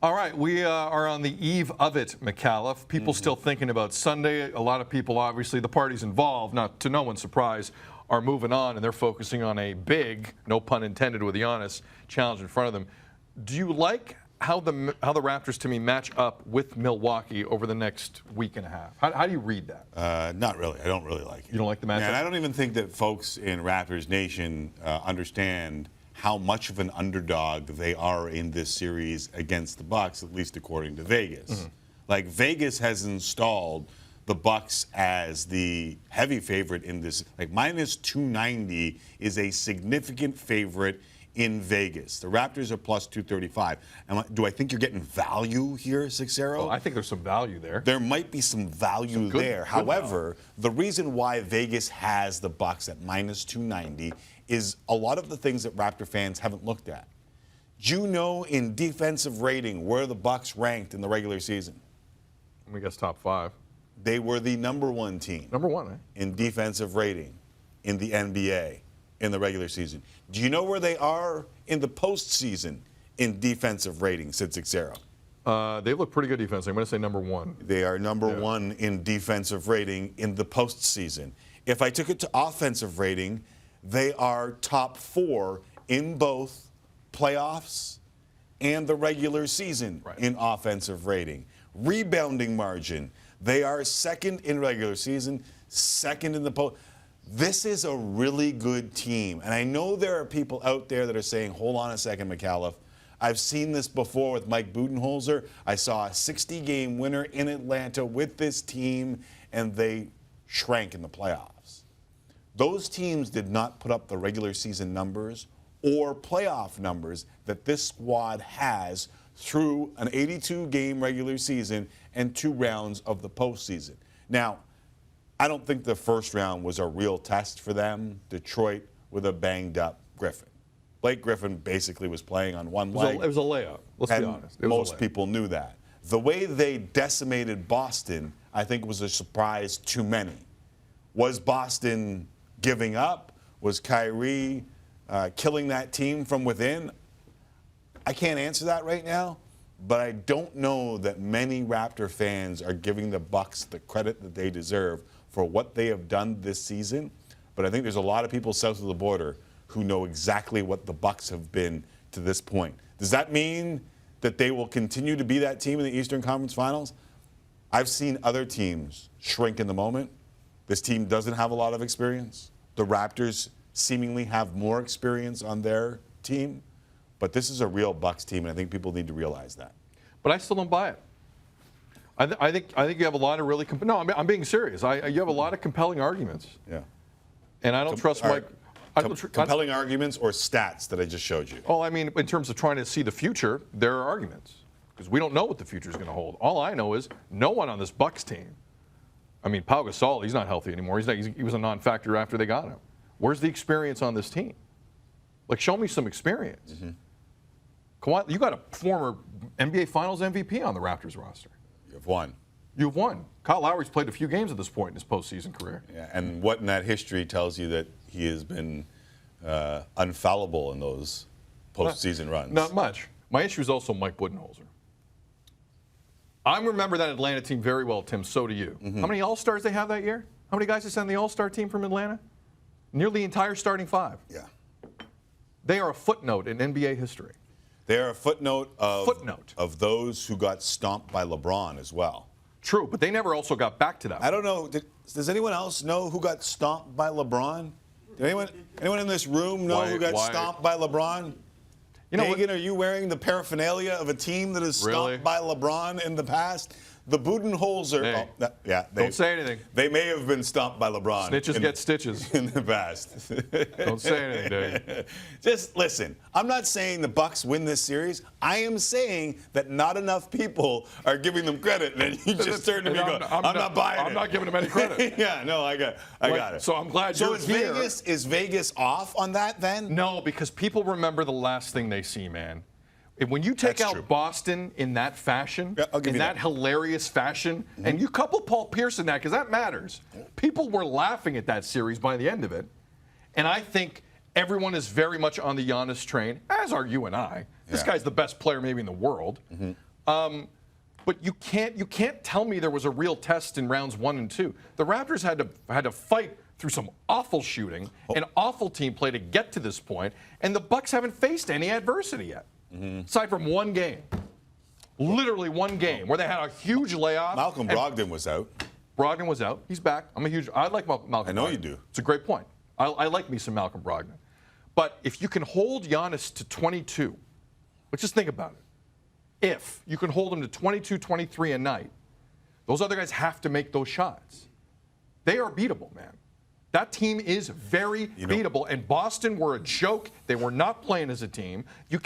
All right, we are on the eve of it, McAuliffe. People still thinking about Sunday. A lot of people, obviously, the parties involved, not to no one's surprise, are moving on, and they're focusing on a big, no pun intended with Giannis, challenge in front of them. Do you like how the Raptors, to me, match up with Milwaukee over the next week and a half? How do you read that? Not really. I don't really like it. You don't like the matchup? And I don't even think that folks in Raptors Nation understand how much of an underdog they are in this series against the Bucks, at least according to Vegas. Like, Vegas has installed the Bucks as the heavy favorite in this. Like, minus 290 is a significant favorite in Vegas. The Raptors are plus 235. Do I think you're getting value here, Sixero? Well, I think there's some value there. There might be some value there. However, the reason why Vegas has the Bucks at minus 290 is a lot of the things that Raptor fans haven't looked at. Do you know in defensive rating where the Bucks ranked in the regular season? We guess top 5. They were the #1 team. #1, eh? In defensive rating in the NBA in the regular season. Do you know where they are in the postseason in defensive rating, Sid Sixero? They look pretty good defense. I'm going to say #1. They are #1 in defensive rating in the postseason. If I took it to offensive rating, they are top 4 in both playoffs and the regular season in offensive rating. Rebounding margin, they are second in regular season, second in the post. This is a really good team. And I know there are people out there that are saying, hold on a second, McAuliffe. I've seen this before with Mike Budenholzer. I saw a 60-game winner in Atlanta with this team, and they shrank in the playoffs. Those teams did not put up the regular season numbers or playoff numbers that this squad has through an 82-game regular season and 2 rounds of the postseason. Now, I don't think the first round was a real test for them. Detroit with a banged-up Griffin. Blake Griffin basically was playing on one leg. It was a layup, let's be honest. Most people knew that. The way they decimated Boston, I think, was a surprise to many. Was Boston giving up? Was Kyrie killing that team from within? I can't answer that right now, but I don't know that many Raptor fans are giving the Bucks the credit that they deserve for what they have done this season. But I think there's a lot of people south of the border who know exactly what the Bucks have been to this point. Does that mean that they will continue to be that team in the Eastern Conference Finals? I've seen other teams shrink in the moment. This team doesn't have a lot of experience. The Raptors seemingly have more experience on their team. But this is a real Bucks team, and I think people need to realize that. But I still don't buy it. I think you have a lot of really I'm being serious. You have a lot of compelling arguments. Yeah. And I don't trust Mike. Compelling arguments or stats that I just showed you? Oh, I mean, in terms of trying to see the future, there are arguments because we don't know what the future is going to hold. All I know is no one on this Bucks team. I mean, Pau Gasol, he's not healthy anymore. He was a non-factor after they got him. Where's the experience on this team? Like, show me some experience. KAWHI, you got a former NBA Finals MVP on the Raptors roster. You've won. You've won. Kyle Lowry's played a few games at this point in his postseason career. Yeah, and what in that history tells you that he has been unfallible in those postseason runs? Not much. My issue is also Mike Budenholzer. I remember that Atlanta team very well, Tim. So do you. How many All-Stars they have that year? How many guys they sent the All-Star team from Atlanta? Nearly the entire starting 5. Yeah. They are a footnote in NBA history. They are a footnote of those who got stomped by LeBron as well. True, but they never also got back to that. I don't know. Does anyone else know who got stomped by LeBron? Did anyone in this room know who got stomped by LeBron? You know, Hagen, are you wearing the paraphernalia of a team that is stomped by LeBron in the past? The Budenholzer. Hey, don't say anything. They may have been stomped by LeBron. Snitches get stitches. In the past. Don't say anything, Dave. Just listen. I'm not saying the Bucks win this series. I am saying that not enough people are giving them credit. And you just turned to me and go, I'm not buying it. I'm not giving them any credit. Yeah, no, I got it. So I'm glad you're here. Is Vegas off on that then? No, because people remember the last thing they see, man. When you take out Boston in that fashion, in that hilarious fashion, and you couple Paul Pierce in that, because that matters. People were laughing at that series by the end of it. And I think everyone is very much on the Giannis train, as are you and I. This guy's the best player maybe in the world. But you can't tell me there was a real test in rounds 1 and 2. The Raptors had to fight through some awful shooting, an awful team play to get to this point, and the Bucks haven't faced any adversity yet, aside from one game, literally one game where they had a huge layoff. Malcolm Brogdon was out. Brogdon was out. He's back. I like Malcolm Brogdon. I know you do. It's a great point. I like me some Malcolm Brogdon. But if you can hold Giannis to 22, let's just think about it. If you can hold him to 22, 23 a night, those other guys have to make those shots. They are beatable, man. That team is very beatable, and Boston were a joke. They were not playing as a team.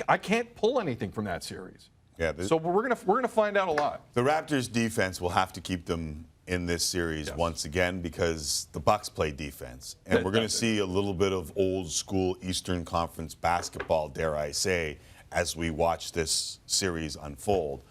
I can't pull anything from that series. Yeah. So we're gonna find out a lot. The Raptors' defense will have to keep them in this series once again because the Bucks play defense, and we're going to see a little bit of old school Eastern Conference basketball, dare I say, as we watch this series unfold.